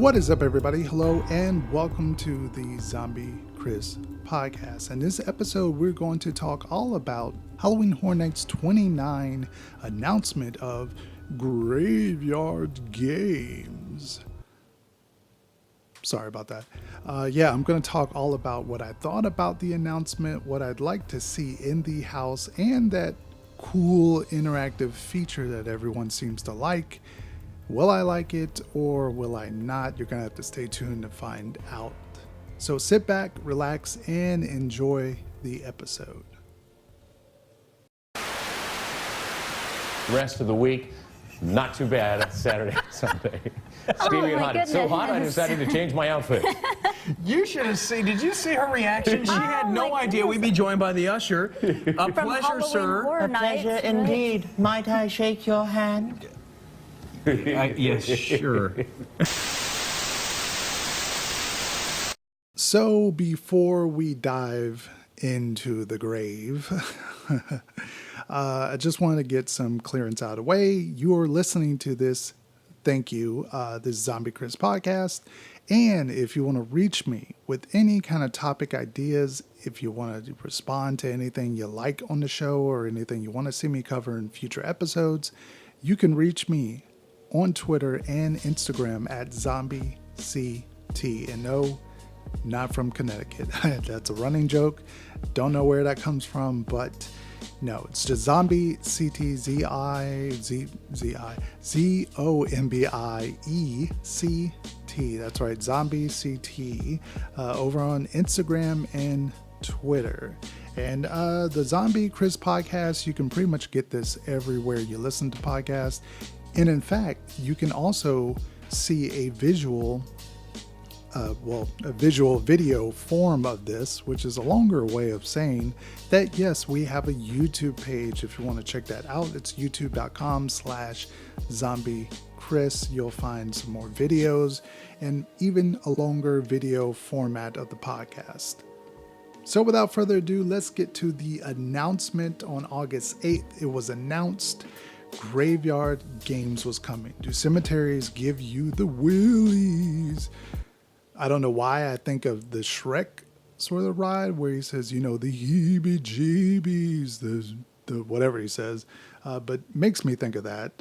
What is up, everybody? Hello and welcome to the Zombie Chris podcast. In this episode, we're going to talk all about Halloween Horror Nights 29 announcement of Graveyard Games. Sorry about that. I'm going to talk all about what I thought about the announcement, what I'd like to see in the house, and that cool interactive feature that everyone seems to like. Will I like it or will I not? You're going to have to stay tuned to find out. So sit back, relax, and enjoy the episode. Rest of the week, not too bad. Saturday, Sunday. Steamy hot. It's so hot I decided to change my outfit. You should have seen. Did you see her reaction? She had no idea we'd be joined by the usher. A pleasure, sir. A pleasure indeed. Might I shake your hand? Yes, sure. So before we dive into the grave, I just want to get some clearance out of the way. You're listening to this. Thank you. This Zombie Chris podcast. And if you want to reach me with any kind of topic ideas, if you want to respond to anything you like on the show or anything you want to see me cover in future episodes, you can reach me on Twitter and Instagram at ZombieCT. And no, not from Connecticut. That's a running joke. Don't know where that comes from, but no, it's just ZombieCT, ZombieCT. That's right, ZombieCT, over on Instagram and Twitter. And the Zombie Chris podcast, you can pretty much get this everywhere you listen to podcasts. And in fact, you can also see a visual video form of this, which is a longer way of saying that, yes, we have a YouTube page. If you want to check that out, it's youtube.com/ZombieChris. You'll find some more videos and even a longer video format of the podcast. So without further ado, let's get to the announcement on August 8th. It was announced Graveyard Games was coming. Do cemeteries give you the willies? I don't know why I think of the Shrek sort of ride where he says, the heebie-jeebies, the whatever he says, but makes me think of that.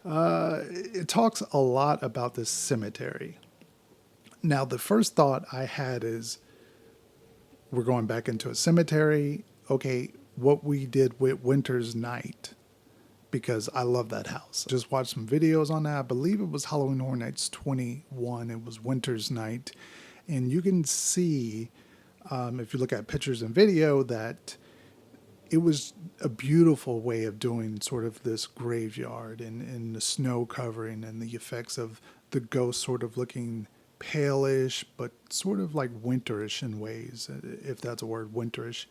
It talks a lot about this cemetery. Now, the first thought I had is we're going back into a cemetery. Okay, what we did with Winter's Night, because I love that house. Just watched some videos on that. I believe it was Halloween Horror Nights 21. It was Winter's Night. And you can see, if you look at pictures and video, that it was a beautiful way of doing sort of this graveyard and the snow covering and the effects of the ghost sort of looking palish, but sort of like winterish in ways, if that's a word, winterish.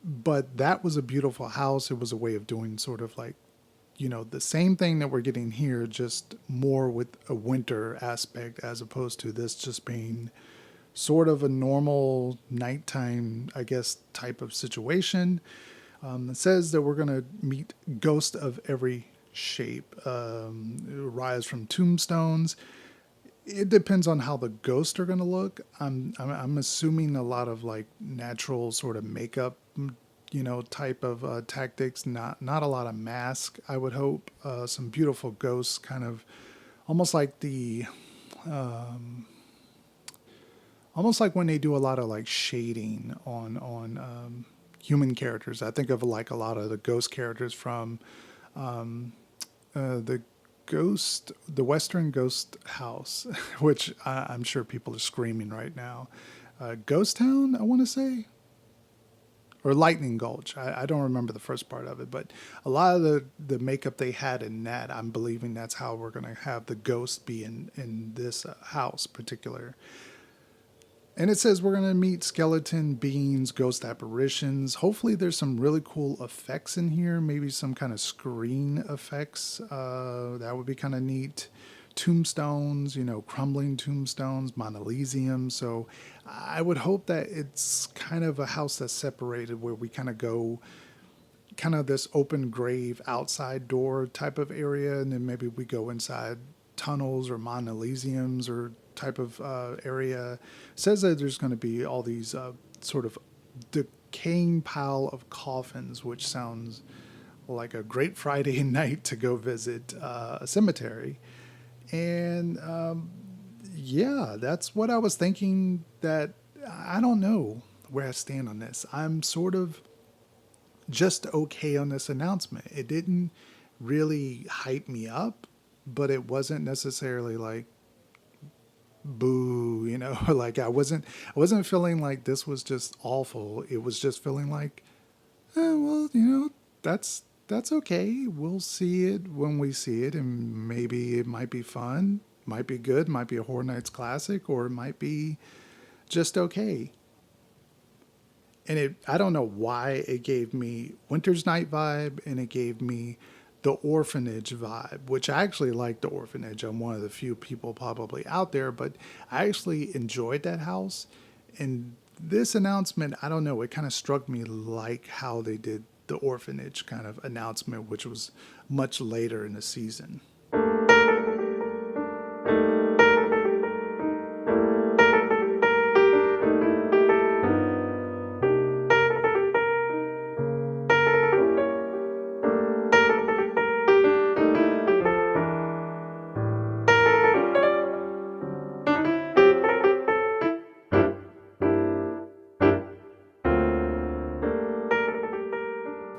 But that was a beautiful house. It was a way of doing sort of like, the same thing that we're getting here, just more with a winter aspect, as opposed to this just being sort of a normal nighttime, I guess, type of situation. It says that we're going to meet ghosts of every shape, rise from tombstones. It depends on how the ghosts are going to look. I'm assuming a lot of like natural sort of makeup, type of tactics. Not a lot of mask, I would hope. Some beautiful ghosts, kind of almost like almost like when they do a lot of like shading on human characters. I think of like a lot of the ghost characters from the Western Ghost House, which I'm sure people are screaming right now. Ghost Town, I want to say, or Lightning Gulch. I don't remember the first part of it, but a lot of the makeup they had in that, I'm believing that's how we're going to have the ghost be in this house particular. And it says we're going to meet skeleton beings, ghost apparitions. Hopefully there's some really cool effects in here. Maybe some kind of screen effects. That would be kind of neat. Tombstones, crumbling tombstones, Monolithium. So I would hope that it's kind of a house that's separated where we kind of go kind of this open grave outside door type of area, and then maybe we go inside tunnels or monolithiums or type of area. It says that there's going to be all these sort of decaying pile of coffins, which sounds like a great Friday night to go visit a cemetery. And yeah, that's what I was thinking. That I don't know where I stand on this. I'm sort of just okay on this announcement. It didn't really hype me up, but it wasn't necessarily like boo, you know, like I wasn't feeling like this was just awful. It was just feeling like, well, you know, that's okay. We'll see it when we see it, and maybe it might be fun, might be good, might be a Horror Nights classic, or it might be just okay. And I don't know why it gave me Winter's Night vibe, and it gave me the orphanage vibe, which I actually like the orphanage. I'm one of the few people probably out there, but I actually enjoyed that house. And this announcement, I don't know, it kind of struck me like how they did the orphanage kind of announcement, which was much later in the season.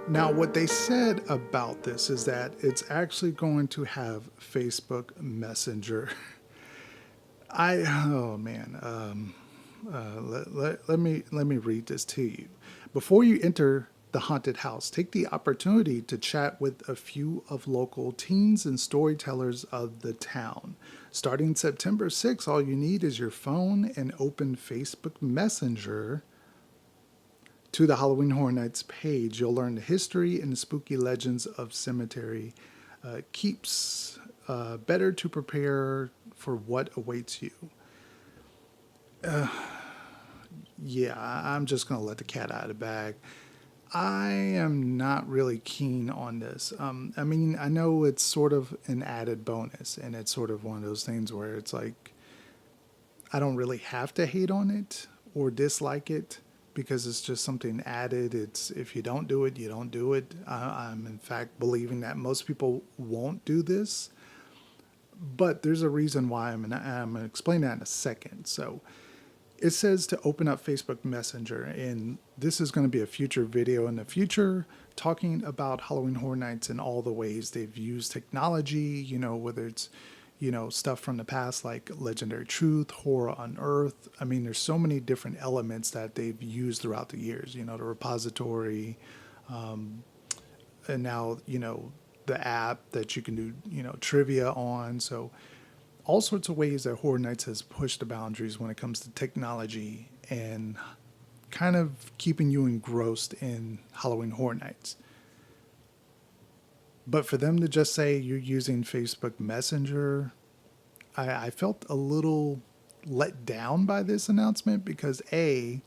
Now, what they said about this is that it's actually going to have Facebook Messenger. Oh man, let me read this to you. Before you enter the haunted house, take the opportunity to chat with a few of local teens and storytellers of the town. Starting September 6th, all you need is your phone and open Facebook Messenger to the Halloween Horror Nights page. You'll learn the history and the spooky legends of cemetery keeps. Better to prepare for what awaits you. Yeah, I'm just going to let the cat out of the bag. I am not really keen on this. I mean, I know it's sort of an added bonus, and it's sort of one of those things where it's like, I don't really have to hate on it or dislike it, because it's just something added. It's, if you don't do it, you don't do it. I'm in fact believing that most people won't do this, but there's a reason why. I'm going to explain that in a second. So it says to open up Facebook Messenger, and this is going to be a future video in the future talking about Halloween Horror Nights and all the ways they've used technology, you know, whether it's, you know, stuff from the past like Legendary Truth, Horror Unearthed. I mean, there's so many different elements that they've used throughout the years, you know, the repository, and now, you know, the app that you can do, you know, trivia on. So all sorts of ways that Horror Nights has pushed the boundaries when it comes to technology and kind of keeping you engrossed in Halloween Horror Nights. But for them to just say you're using Facebook Messenger, I felt a little let down by this announcement, because I'm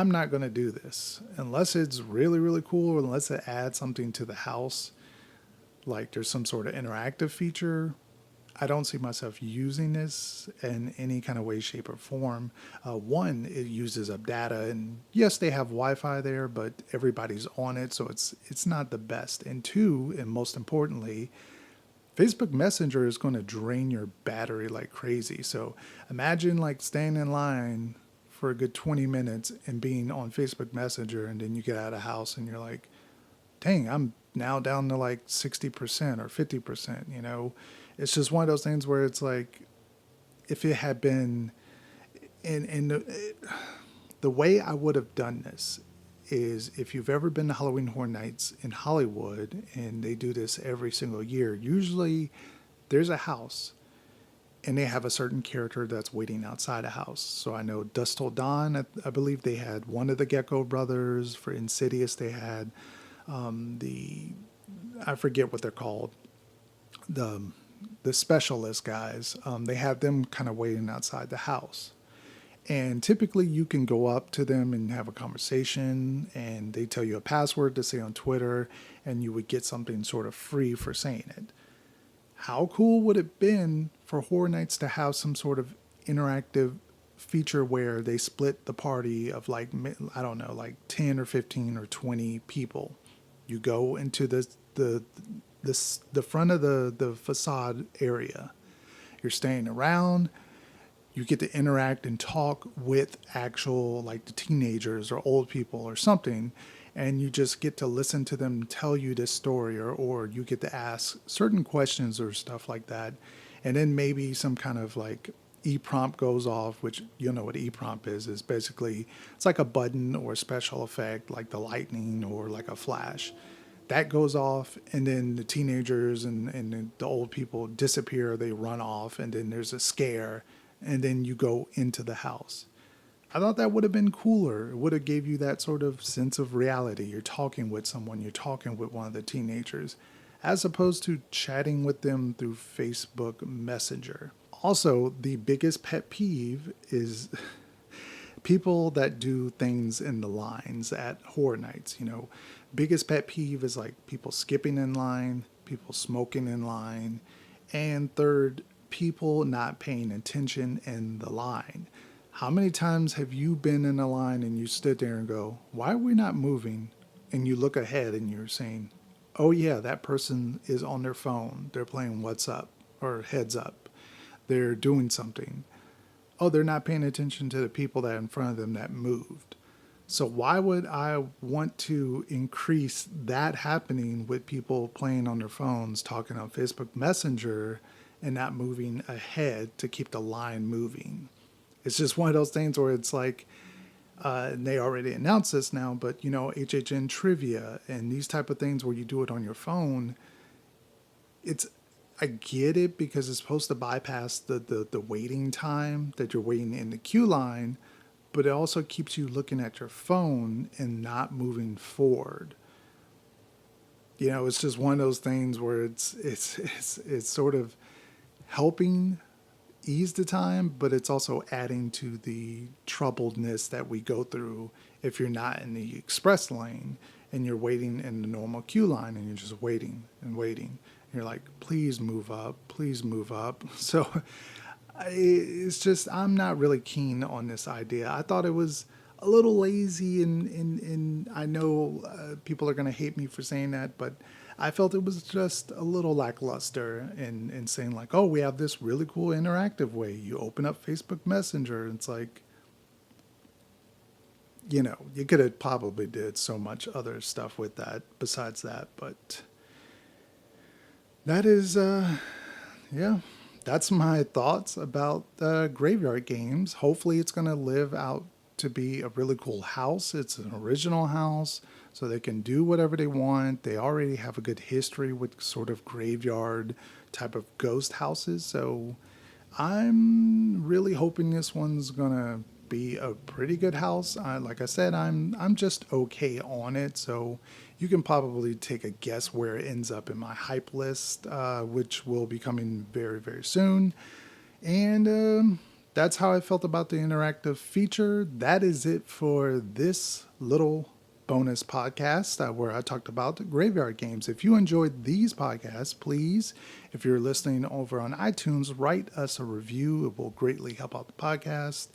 not going to do this unless it's really, really cool, or unless it adds something to the house, like there's some sort of interactive feature. I don't see myself using this in any kind of way, shape, or form. One, it uses up data, and yes, they have Wi-Fi there, but everybody's on it, so it's not the best. And two, and most importantly, Facebook Messenger is going to drain your battery like crazy. So imagine like staying in line for a good 20 minutes and being on Facebook Messenger, and then you get out of the house and you're like, dang, I'm now down to like 60% or 50%, you know. It's just one of those things where it's like, if it had been in the way I would have done this is, if you've ever been to Halloween Horror Nights in Hollywood, and they do this every single year, usually there's a house and they have a certain character that's waiting outside a house. So I know Dusk Till Dawn, I believe they had one of the Gecko brothers. For Insidious, they had I forget what they're called, the specialist guys. They had them kind of waiting outside the house. And typically you can go up to them and have a conversation, and they tell you a password to say on Twitter, and you would get something sort of free for saying it. How cool would it have been for Horror Nights to have some sort of interactive feature where they split the party of like, I don't know, like 10 or 15 or 20 people. You go into the front of the facade area. You're staying around. You get to interact and talk with actual, like, the teenagers or old people or something, and you just get to listen to them tell you this story, or you get to ask certain questions or stuff like that. And then maybe some kind of like e-prompt goes off, which you know what e-prompt is basically, it's like a button or a special effect like the lightning or like a flash. That goes off, and then the teenagers and the old people disappear, they run off, and then there's a scare, and then you go into the house. I thought that would have been cooler. It would have gave you that sort of sense of reality. You're talking with someone, you're talking with one of the teenagers, as opposed to chatting with them through Facebook Messenger. Also, the biggest pet peeve is people that do things in the lines at Horror Nights. You know, biggest pet peeve is like people skipping in line, people smoking in line, and third, people not paying attention in the line. How many times have you been in a line and you stood there and go, why are we not moving? And you look ahead and you're saying, oh yeah, that person is on their phone. They're playing What's Up or Heads Up. They're doing something. Oh, they're not paying attention to the people that are in front of them that moved. So why would I want to increase that happening with people playing on their phones, talking on Facebook Messenger, and not moving ahead to keep the line moving? It's just one of those things where it's like, and they already announced this now, but you know, HHN trivia and these type of things where you do it on your phone, I get it because it's supposed to bypass the waiting time that you're waiting in the queue line, but it also keeps you looking at your phone and not moving forward. You know, it's just one of those things where it's sort of helping ease the time, but it's also adding to the troubledness that we go through if you're not in the express lane and you're waiting in the normal queue line and you're just waiting and waiting. You're like, please move up, please move up. So it's just, I'm not really keen on this idea. I thought it was a little lazy, and I know people are going to hate me for saying that, but I felt it was just a little lackluster in saying like, oh, we have this really cool interactive way. You open up Facebook Messenger, and it's like, you know, you could have probably did so much other stuff with that besides that, but that is, that's my thoughts about Graveyard Games. Hopefully it's going to live out to be a really cool house. It's an original house, so they can do whatever they want. They already have a good history with sort of graveyard type of ghost houses, so I'm really hoping this one's going to be a pretty good house. Like I said, I'm just okay on it, so you can probably take a guess where it ends up in my hype list, which will be coming very, very soon. And that's how I felt about the interactive feature. That is it for this little bonus podcast where I talked about the Graveyard Games. If you enjoyed these podcasts, please, if you're listening over on iTunes, write us a review. It will greatly help out the podcast.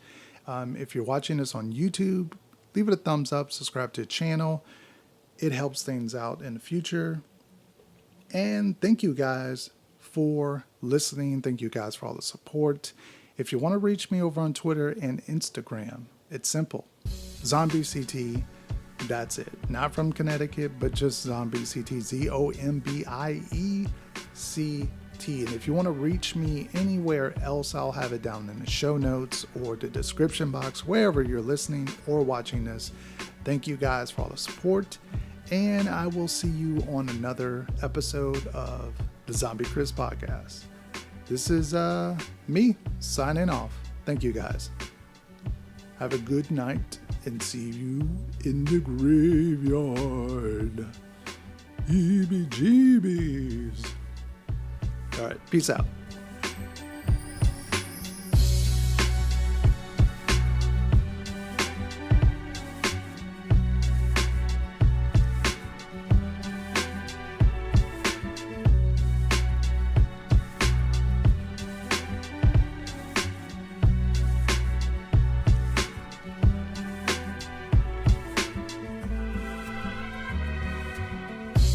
If you're watching this on YouTube, leave it a thumbs up, subscribe to the channel. It helps things out in the future. And thank you guys for listening. Thank you guys for all the support. If you want to reach me over on Twitter and Instagram, it's simple. ZombieCT. That's it. Not from Connecticut, but just ZombieCT. ZombieCT. And if you want to reach me anywhere else, I'll have it down in the show notes or the description box, wherever you're listening or watching this. Thank you guys for all the support. And I will see you on another episode of the Zombie Chris Podcast. This is me signing off. Thank you guys. Have a good night and see you in the graveyard. Heebie-jeebies. All right, peace out.